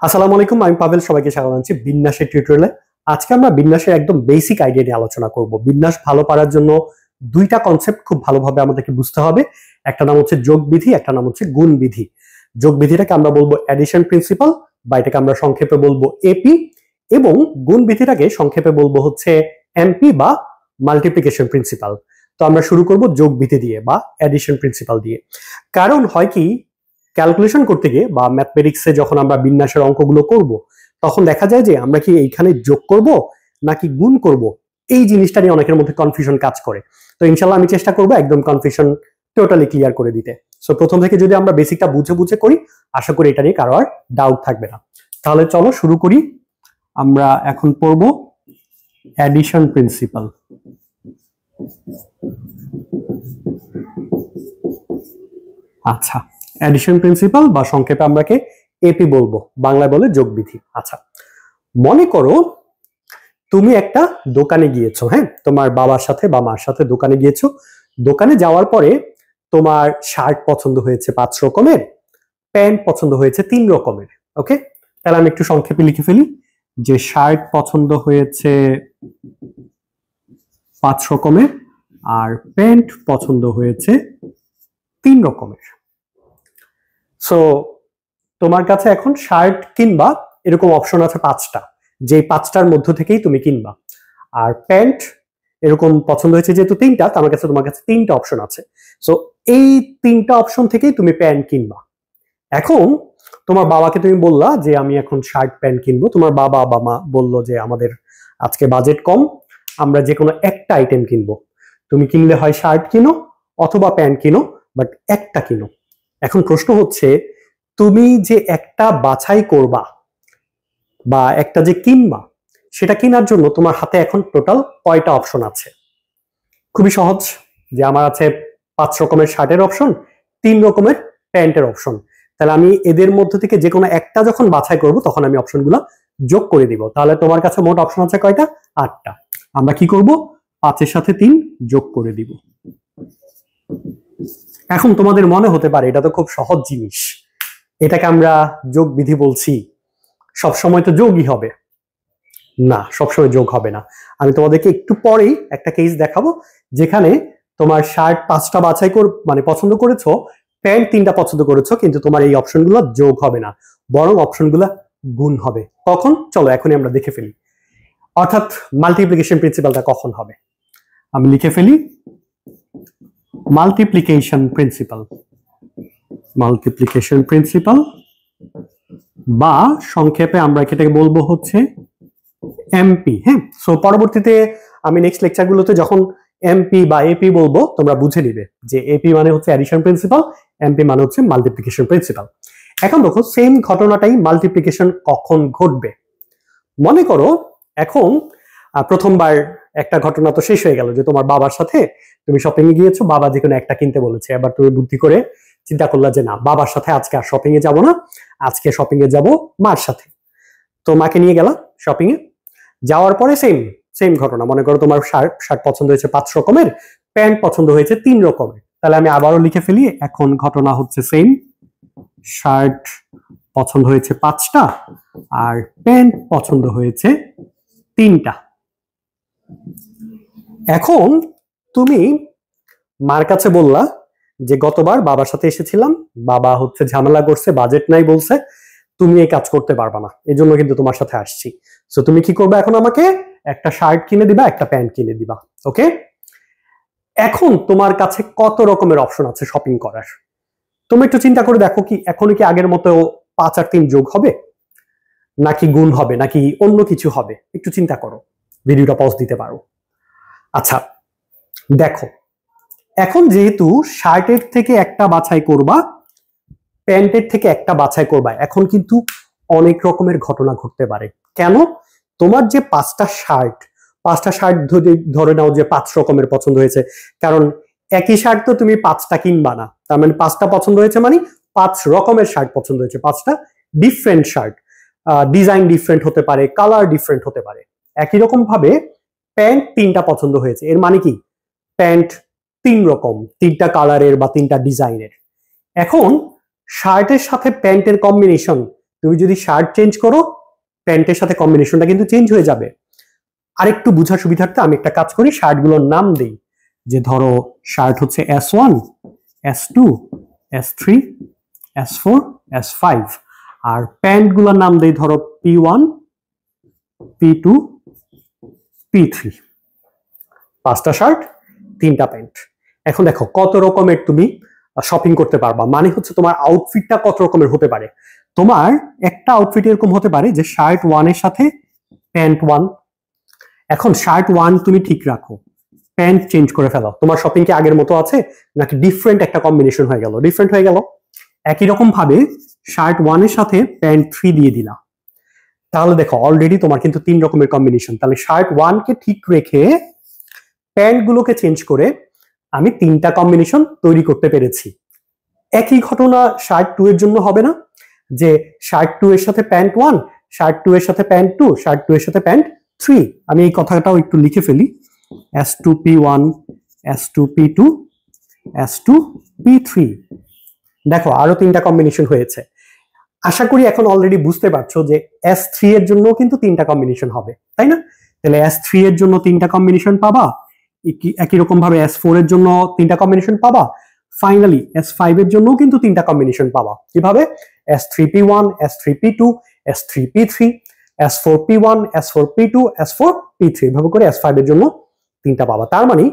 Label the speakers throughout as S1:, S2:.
S1: আসসালামু আলাইকুম, আমি পাভেল। সবাইকে স্বাগত জানাচ্ছি বিন্যাসের টিউটোরিয়ালে। আজকে আমরা বিন্যাসের একদম বেসিক আইডিয়া নিয়ে আলোচনা করব। বিন্যাস ভালো পারার জন্য দুইটা কনসেপ্ট খুব ভালোভাবে আমাদেরকে বুঝতে হবে। একটা নাম হচ্ছে যোগ বিধি, একটা নাম হচ্ছে গুণ বিধি। যোগ বিধিটাকে আমরা বলবো অ্যাডিশন প্রিন্সিপাল, বা এটাকে আমরা সংক্ষেপে বলবো এপি, এবং গুণ বিধিটাকে সংক্ষেপে বলবো হচ্ছে এমপি বা মাল্টিপ্লিকেশন প্রিন্সিপাল। তো আমরা শুরু করব যোগ বিধি দিয়ে বা অ্যাডিশন প্রিন্সিপাল দিয়ে। কারণ হয় কি, ক্যালকুলেশন করতে গিয়ে বা ম্যাথমেটিক্সে যখন আমরা বিন্যাসের অঙ্কগুলো করব, তখন দেখা যায় যে আমরা কি এইখানে যোগ করব নাকি গুণ করব, এই জিনিসটা নিয়ে অনেকের মধ্যে কনফিউশন কাজ করে। তো ইনশাল্লাহ আমি চেষ্টা করবো একদম কনফিউশন টোটালি ক্লিয়ার করে দিতে। সো প্রথম থেকে যদি আমরা বেসিকটা বুঝে বুঝে করি, আশা করি এটা নিয়ে কারো আর ডাউট থাকবে না। তাহলে চলো শুরু করি। আমরা এখন পড়ব অ্যাডিশন প্রিন্সিপাল। আচ্ছা, অ্যাডিশন প্রিন্সিপাল বা সংক্ষেপে আমরাকে এপি বলবো, বাংলায় বলে যোগ বিধি। আচ্ছা, মনে করো তুমি একটা দোকানে গিয়েছো, হ্যাঁ, তোমার বাবার সাথে বা মার সাথে দোকানে গিয়েছো। দোকানে যাওয়ার পরে তোমার শার্ট পছন্দ হয়েছে 5 রকমের, প্যান্ট পছন্দ হয়েছে 3 রকমের। ওকে, তাহলে আমি একটু সংক্ষেপে লিখে ফেলি যে শার্ট পছন্দ হয়েছে 5 রকমের আর প্যান্ট পছন্দ হয়েছে 3 রকমের। সো তোমার কাছে এখন শার্ট কিনবা, এরকম অপশন আছে 5টা, যে 5টার মধ্য থেকেই তুমি কিনবা। আর প্যান্ট এরকম পছন্দ হয়েছে যেহেতু 3টা, আমার কাছে তোমার কাছে 3টা অপশন আছে। সো এই 3টা অপশন থেকেই তুমি প্যান্ট কিনবা। এখন তোমার বাবাকে তুমি বললা যে আমি এখন শার্ট প্যান্ট কিনবো। তোমার বাবা বা মা বললো যে আমাদের আজকে বাজেট কম, আমরা যে কোনো একটা আইটেম কিনবো। তুমি কিনলে হয় শার্ট কিনো অথবা প্যান্ট কিনো, বাট একটা কিনো। এখন প্রশ্ন হচ্ছে, তুমি যে একটা বাছাই করবা বা একটা যে কিনবা, সেটা কেনার জন্য তোমার হাতে এখন টোটাল কয়টা অপশন আছে? খুবই সহজ, যে আমার আছে 5 রকমের শার্টের অপশন, 3 রকমের প্যান্টের অপশন। তাহলে আমি এদের মধ্যে থেকে যে কোনো একটা যখন বাছাই করব, তখন আমি অপশনগুলো যোগ করে দিব। তাহলে তোমার কাছে মোট অপশন আছে কয়টা? 8টা। আমরা কি করব? 5-এর সাথে 3 যোগ করে দিব। এখন তোমাদের মনে হতে পারে এটা তো খুব সহজ জিনিস, এটাকে আমরা যোগ বিধি বলছি, সবসময় তো যোগই হবে। না, সবসময় যোগ হবে না। আমি তোমাদেরকে একটু পরেই একটা কেস দেখাবো, যেখানে তোমার শার্ট 5টা বাছাই মানে পছন্দ করেছো, প্যান্ট 3টা পছন্দ করেছো, কিন্তু তোমার এই অপশনগুলো যোগ হবে না, বরং অপশনগুলো গুণ হবে। কখন? চলো এখনই আমরা দেখে ফেলি। অর্থাৎ মাল্টিপ্লিকেশন প্রিন্সিপালটা কখন হবে? আমি লিখে ফেলি মাল্টিপ্লিকেশন প্রিন্সিপাল। মাল্টিপ্লিকেশন প্রিন্সিপাল বা সংক্ষেপে আমরা এটাকে বলবো হচ্ছে এমপি। হ্যাঁ, সো পরবর্তীতে আমি নেক্সট লেকচারগুলোতে যখন এমপি বা এপি বলবো, তোমরা বুঝে নিবে যে এপি মানে হচ্ছে অ্যাডিশন প্রিন্সিপাল, এমপি মানে হচ্ছে মাল্টিপ্লিকেশন প্রিন্সিপাল। এখন দেখো, সেম ঘটনাটাই মাল্টিপ্লিকেশন কখন ঘটবে। মনে করো এখন প্রথমবার একটা ঘটনা তো শেষ হয়ে গেল, যে তোমার বাবার সাথে তুমি শপিং এ গিয়েছো, বাবা যে কোনো একটা কিনতে বলেছে। এবার তুমি বুদ্ধি করে চিন্তা করলা যে না, বাবার সাথে আজকে আর শপিং এ যাবো না, আজকে শপিং এ যাবো মার সাথে। তো মাকে নিয়ে গেলা শপিং এ। যাওয়ার পরে সেম সেম ঘটনা। মনে করো তোমার শার্ট শার্ট পছন্দ হয়েছে 5 রকমের, প্যান্ট পছন্দ হয়েছে 3 রকমের। তাহলে আমি আবারও লিখে ফেলি, এখন ঘটনা হচ্ছে সেম। শার্ট পছন্দ হয়েছে 5টা আর প্যান্ট পছন্দ হয়েছে 3টা। এখন তুমি মার কাছে বললা যে গতবার বাবার সাথে এসেছিলাম, বাবা হচ্ছে ঝামেলা করছে, বাজেট নাই বলছে, তুমি এই কাজ করতে পারবা না, এই জন্য কিন্তু তোমার সাথে আসছি। সো তুমি কি করবে? এখন আমাকে একটা শার্ট কিনে দিবা, একটা প্যান্ট কিনে দিবা। ওকে, এখন তোমার কাছে কত রকমের অপশন আছে শপিং করার? তুমি একটু চিন্তা করে দেখো, কি এখন কি আগের মতো 5 আর 3 যোগ হবে, নাকি গুণ হবে, নাকি অন্য কিছু হবে? একটু চিন্তা করো, ভিডিওটা পজ দিতে পারো। আচ্ছা দেখো, এখন যেহেতু শার্টের থেকে একটা বাছাই করবা, প্যান্টের থেকে একটা বাছাই করবা, এখন কিন্তু অনেক রকমের ঘটনা ঘটতে পারে। কেন? তোমার যে 5টা শার্ট ধরে নাও যে 5 রকমের পছন্দ হয়েছে, কারণ একই শার্ট তো তুমি 5টা কিনবা না। তার মানে 5টা পছন্দ হয়েছে মানে 5 রকমের শার্ট পছন্দ হয়েছে, 5টা ডিফারেন্ট শার্ট। ডিজাইন ডিফারেন্ট হতে পারে, কালার ডিফারেন্ট হতে পারে। একই রকম ভাবে প্যান্ট 3টা পছন্দ হয়েছে, এর মানে কি প্যান্ট 3 রকম, 3টা কালারের বা 3টা ডিজাইনের। এখন শার্টের সাথে প্যান্টের কম্বিনেশন তুমি যদি শার্ট চেঞ্জ করো প্যান্টের সাথে কম্বিনেশনটা কিন্তু চেঞ্জ হয়ে যাবে। আরেকটু বোঝার সুবিধার্থে আমি একটা কাজ করি, শার্টগুলোর নাম দেই, যে ধরো শার্ট হচ্ছে S1, S2, S3, S4, S5, আর প্যান্ট গুলোর নাম দেই ধরো P1, P2, P3। 5টা শার্ট 3টা প্যান্ট। এখন দেখো কত রকমের তুমি শপিং করতে পারবা, মানে হচ্ছে তোমার আউটফিটটা কত রকমের হতে পারে। তোমার একটা আউটফিট এরকম হতে পারে যে শার্ট 1 এর সাথে প্যান্ট 1। এখন শার্ট 1 তুমি ঠিক রাখো, প্যান্ট চেঞ্জ করে ফেলো, তোমার শপিং কি আগের মতো আছে নাকি ডিফারেন্ট একটা কম্বিনেশন হয়ে গেল? ডিফারেন্ট হয়ে গেল। একই রকম ভাবে শার্ট 1 এর সাথে প্যান্ট 3 দিয়ে দিলা, তাহলে দেখো অলরেডি তোমার কিন্তু 3 রকমের কম্বিনেশন। তাহলে শার্ট 1 কে ঠিক রেখে প্যান্ট গুলোকে চেঞ্জ করে আমি 3টা কম্বিনেশন তৈরি করতে পেরেছি। একই ঘটনা শার্ট 2 এর জন্য হবে না, যে শার্ট 2 এর সাথে প্যান্ট 1, শার্ট 2 এর সাথে প্যান্ট 2, শার্ট 2 এর সাথে প্যান্ট 3। আমি এই কথাটাও একটু লিখে ফেলি, S2P1, S2P2, S2P3। দেখো আরো 3টা কম্বিনেশন হয়েছে। আশা করি এখন অলরেডি বুঝতে পারছো যে S3 এর জন্য কিন্তু 3টা কম্বিনেশন হবে, তাই না? তাহলে S3 এর জন্য 3টা কম্বিনেশন পাবা, একই রকম ভাবে S4 এর জন্য 3টা কম্বিনেশন পাবা, ফাইনালি S5 এর জন্য কিন্তু 3টা কম্বিনেশন পাবা। কিভাবে? S3P1, S3P2, S3P3, S4P1, S4P2, S4P3, এভাবে করে S5 এর জন্য 3টা পাবা। তার মানে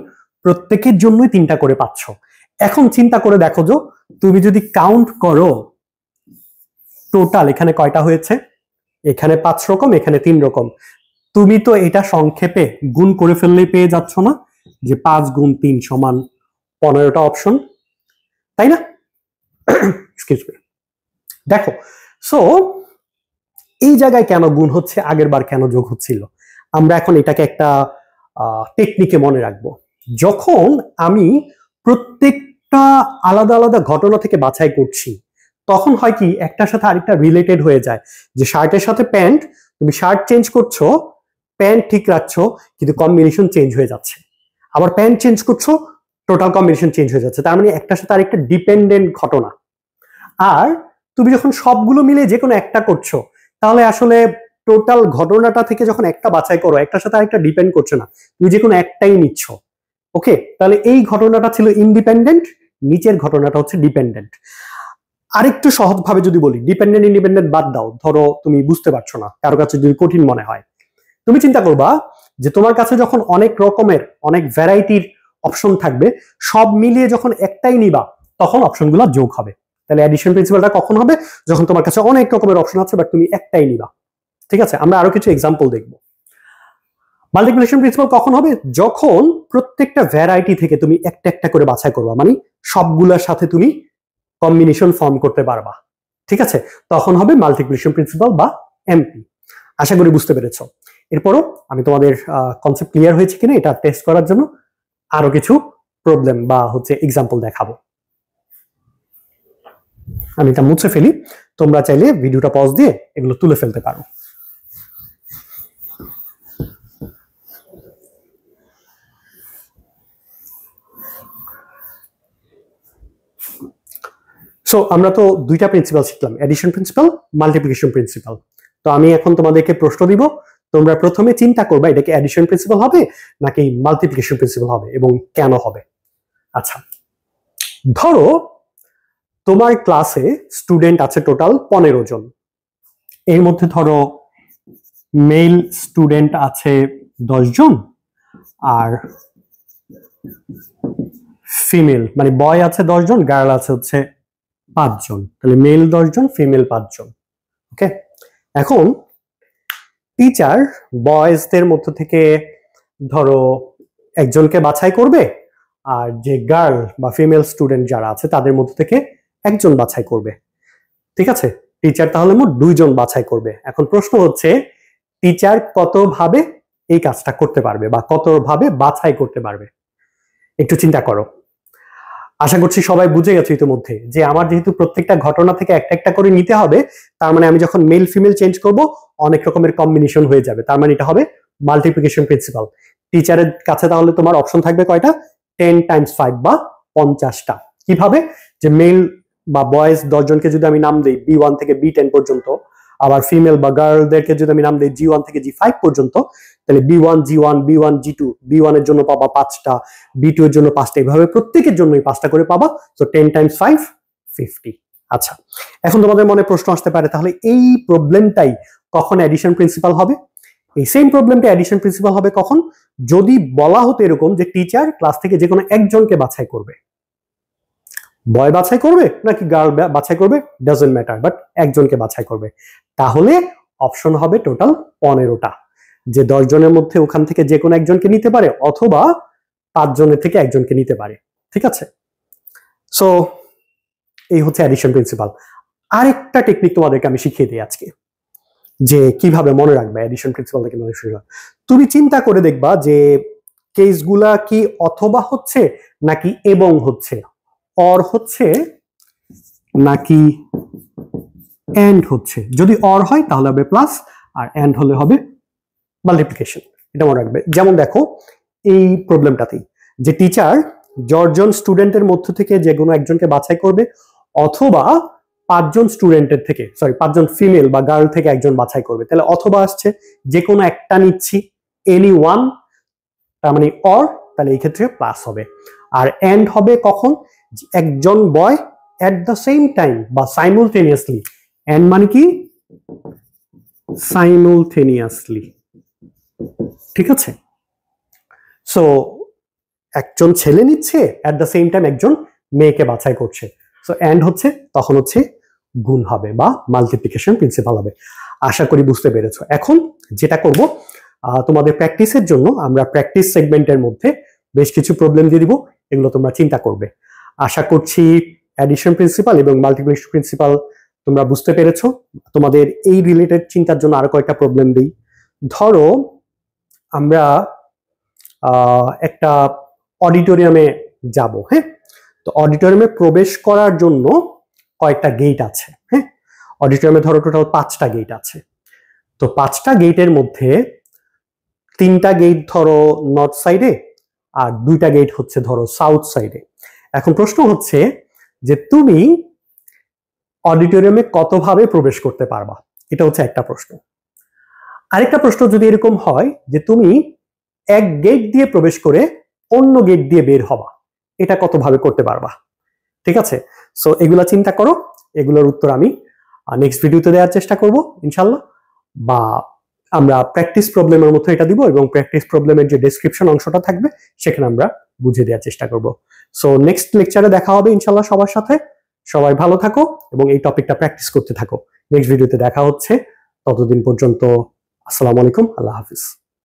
S1: প্রত্যেকের জন্যই 3টা করে পাচ্ছ। এখন চিন্তা করে দেখো যে তুমি যদি কাউন্ট করো টোটাল এখানে কয়টা হয়েছে, এখানে 5 রকম, এখানে 3 রকম। তুমি তো এটা সংক্ষেপে গুণ করে ফেললেই পেয়ে যাচ্ছ না যে 5 গুণ 3 সমান 15টা অপশন, তাই না? Excuse me. দেখো, সো এই জায়গায় কেন গুণ হচ্ছে, আগের বার কেন যোগ হচ্ছিল, আমরা এখন এটাকে একটা টেকনিকে মনে রাখবো। যখন আমি প্রত্যেকটা আলাদা আলাদা ঘটনা থেকে বাছাই করছি, তখন হয় কি একটার সাথে আরেকটা রিলেটেড হয়ে যায়। যে শার্টের সাথে প্যান্ট, তুমি শার্ট চেঞ্জ করছো, প্যান্ট ঠিক রাখছো, কিন্তু কম্বিনেশন চেঞ্জ হয়ে যাচ্ছে। আবার প্যান্ট চেঞ্জ করছো, টোটাল কম্বিনেশন চেঞ্জ হয়ে যাচ্ছে। তার মানে একটার সাথে আরেকটা ডিপেন্ডেন্ট ঘটনা। আর তুমি যখন সবগুলো মিলে যে কোনো একটা করছো, তাহলে আসলে টোটাল ঘটনাটা থেকে যখন একটা বাছাই করো, একটার সাথে আরেকটা ডিপেন্ড করছে না, তুমি যে কোনো একটাই নিচ্ছ। ওকে, তাহলে এই ঘটনাটা ছিল ইন্ডিপেন্ডেন্ট, নিচের ঘটনাটা হচ্ছে ডিপেন্ডেন্ট। আরেকটু সহজভাবে যদি বলি, ডিপেন্ডেন্ট ইন্ডিপেন্ডেন্ট বাদ দাও, ধরো তুমি বুঝতে পারছো না, কারো কাছে যদি কঠিন মনে হয়, তুমি চিন্তা করবা যে তোমার কাছে যখন অনেক রকমের অনেক ভ্যারাইটির অপশন থাকবে, সব মিলিয়ে যখন একটাই নিবা, তখন অপশনগুলো যোগ হবে। তাহলে অ্যাডিশন প্রিন্সিপালটা কখন হবে? যখন তোমার কাছে অনেক রকমের অপশন আছে বাট তুমি একটাই নিবা। ঠিক আছে, আমরা আরো কিছু এক্সাম্পল দেখব। মাল্টিপ্লিকেশন প্রিন্সিপাল কখন হবে? যখন প্রত্যেকটা ভ্যারাইটি থেকে তুমি একটা একটা করে বাছাই করবা, মানে সবগুলোর সাথে তুমি কম্বিনেশন ফর্ম করতে পারবা। ঠিক আছে, তখন হবে মাল্টিপ্লিকেশন প্রিন্সিপাল বা এমপি। আশা করি বুঝতে পেরেছো। এরপরও আমি তোমাদের কনসেপ্ট ক্লিয়ার হয়েছে কিনা এটা টেস্ট করার জন্য আরো কিছু প্রবলেম বা হচ্ছে এক্সাম্পল দেখাবো। আমি এটা মুছে ফেলি, তোমরা চাইলে ভিডিওটা পজ দিয়ে এগুলো তুলে ফেলতে পারো। সো আমরা তো 2টা প্রিন্সিপাল শিখলাম, এডিশন প্রিন্সিপাল, মাল্টিপ্লিকেশন প্রিন্সিপাল। তো আমি এখন তোমাদেরকে প্রশ্ন দিব, তোমরা প্রথমে চিন্তা করবা এটা কি এডিশন প্রিন্সিপাল হবে নাকি মাল্টিপ্লিকেশন প্রিন্সিপাল হবে এবং কেন হবে। আচ্ছা, ধরো তোমার ক্লাসে স্টুডেন্ট আছে টোটাল 15 জন। এর মধ্যে ধরো মেল স্টুডেন্ট আছে 10 জন, আর ফিমেল মানে বয় আছে 10 জন, গার্ল আছে হচ্ছে 5 জন। তাহলে মেল 10 জন, ফিমেল 5 জন। ওকে, এখন টিচার বয়েজদের মধ্য থেকে ধরো একজনকে বাছাই করবে, আর যে গার্ল বা ফিমেল স্টুডেন্ট যারা আছে তাদের মধ্য থেকে একজন বাছাই করবে। ঠিক আছে, টিচার তাহলে মোট 2 জন বাছাই করবে। এখন প্রশ্ন হচ্ছে টিচার কতভাবে এই কাজটা করতে পারবে বা কতভাবে বাছাই করতে পারবে, একটু চিন্তা করো। আশা করছি সবাই বুঝে গেছো ইতিমধ্যে যে আমার যেহেতু প্রত্যেকটা ঘটনা থেকে একটা একটা করে নিতে হবে, তার মানে আমি যখন মেল ফিমেল চেঞ্জ করব অনেক রকমের কম্বিনেশন হয়ে যাবে। তার মানে এটা হবে মাল্টিপ্লিকেশন প্রিন্সিপাল। টিচারের কাছে তাহলে তোমার অপশন থাকবে কয়টা? 10 × 5 বা 50টা। কিভাবে? যে মেল বা বয়েজ 10 জনকে যদি আমি নাম দিই B1 থেকে B10 পর্যন্ত, আবার ফিমেল বা গার্লদেরকে যদি আমি নাম দিই G1 থেকে G5 পর্যন্ত, তাহলে B1 G1 B1 G2, B1 এর জন্য পাবা 5টা, B2 এর জন্য 5টা, এইভাবে প্রত্যেকের জন্যই 5টা করে পাবা। So 10 Times 5 50। আচ্ছা, এখন তোমাদের মনে প্রশ্ন আসতে পারে তাহলে এই প্রবলেমটাই কখন অ্যাডিশন প্রিন্সিপাল হবে? এই সেম প্রবলেমটা অ্যাডিশন প্রিন্সিপাল হবে কখন? যদি বলা হতো এরকম যে টিচার ক্লাস থেকে যে কোনো একজনকে বাছাই করবে, বয় বাছাই করবে নাকি গার্ল বাছাই করবে ডাজন্ট ম্যাটার, বাট একজনকে বাছাই করবে, তাহলে অপশন হবে টোটাল 15টা, যে 10 জনের মধ্যে ওখান থেকে যে কোনো একজনকে নিতে পারে অথবা 5 জনের থেকে একজনকে নিতে পারে। ঠিক আছে, সো এই হচ্ছে অ্যাডিশন প্রিন্সিপাল। আরেকটা টেকনিক তোমাদেরকে আমি শিখিয়ে দিই আজকে, যে কিভাবে মনে রাখবে অ্যাডিশন প্রিন্সিপাল থেকে মনে রাখবে। তুমি চিন্তা করে দেখবা যে কেসগুলা কি অথবা হচ্ছে নাকি এবং হচ্ছে, অর হচ্ছে নাকি এন্ড হচ্ছে। যদি অর হয় তাহলে হবে প্লাস, আর এন্ড হলে হবে মাল্টিপ্লিকেশন। এটা মনে রাখবে। যেমন দেখো এই প্রবলেমটাতেই যে টিচার 10 জন স্টুডেন্টের মধ্য থেকে যে কোনো একজনকে বাছাই করবে অথবা 5 জন স্টুডেন্টের থেকে, 5 জন ফিমেল বা গার্ল থেকে একজন বাছাই করবে, তাহলে অথবা আসছে যে কোনো একটা নিচ্ছি, এনি ওয়ান, তার মানে অর, তাহলে এই ক্ষেত্রে প্লাস হবে। আর এন্ড হবে কখন? একজন বয় এট দ্য সেম টাইম বা সাইমুলটেনিয়াসলি। এন্ড মানে কি? সাইমুলটেনিয়াসলি। ঠিক আছে, সো একজন ছেলে নিচ্ছে এট দ্য সেম টাইম একজন মেয়েকে বাছাই করছে, সো এন্ড হচ্ছে তখন হচ্ছে গুণ হবে বা মাল্টিপ্লিকেশন প্রিন্সিপাল হবে। আশা করি বুঝতে পেরেছো। এখন যেটা করব, তোমাদের প্র্যাকটিসের জন্য আমরা প্র্যাকটিস সেগমেন্টের মধ্যে বেশ কিছু প্রবলেম দিয়ে দিব, এগুলো তোমরা চিন্তা করবে। আশা করছি অ্যাডিশন প্রিন্সিপাল এবং মাল্টিপ্লিকেশন প্রিন্সিপাল তোমরা বুঝতে পেরেছো। তোমাদের এই রিলেটেড চিন্তার জন্য আরো কয়েকটা প্রবলেম দিই। ধরো আমরা একটা অডিটোরিয়ামে যাব, হ্যাঁ, তো অডিটোরিয়ামে প্রবেশ করার জন্য কয়েকটা গেট আছে, হ্যাঁ, অডিটোরিয়ামে ধরো টোটাল 5টা গেট আছে। তো 5টা গেটের মধ্যে 3টা গেট ধরো নর্থ সাইডে আর 2টা গেট হচ্ছে ধরো সাউথ সাইডে। এখন প্রশ্ন হচ্ছে যে তুমি অডিটোরিয়ামে কতভাবে প্রবেশ করতে পারবা, এটা হচ্ছে একটা প্রশ্ন। আরেকটা প্রশ্ন যদি এরকম হয় যে তুমি এক গেট দিয়ে প্রবেশ করে অন্য গেট দিয়ে বের হবা, এটা কতভাবে করতে পারবা? ঠিক আছে, সো এগুলা চিন্তা করো, এগুলোর উত্তর আমি নেক্সট ভিডিওতে দেওয়ার চেষ্টা করব ইনশাল্লাহ, বা আমরা প্র্যাকটিস প্রবলেমের মধ্যে এটা দিব এবং প্র্যাকটিস প্রবলেমের যে ডেসক্রিপশন অংশটা থাকবে সেখানে আমরা বুঝে দেওয়ার চেষ্টা করব। সো নেক্সট লেকচারে দেখা হবে ইনশাল্লাহ সবার সাথে। সবাই ভালো থাকো এবং এই টপিকটা প্র্যাকটিস করতে থাকো। নেক্সট ভিডিওতে দেখা হচ্ছে, ততদিন পর্যন্ত আসসালামু আলাইকুম, আল্লাহ হাফিজ।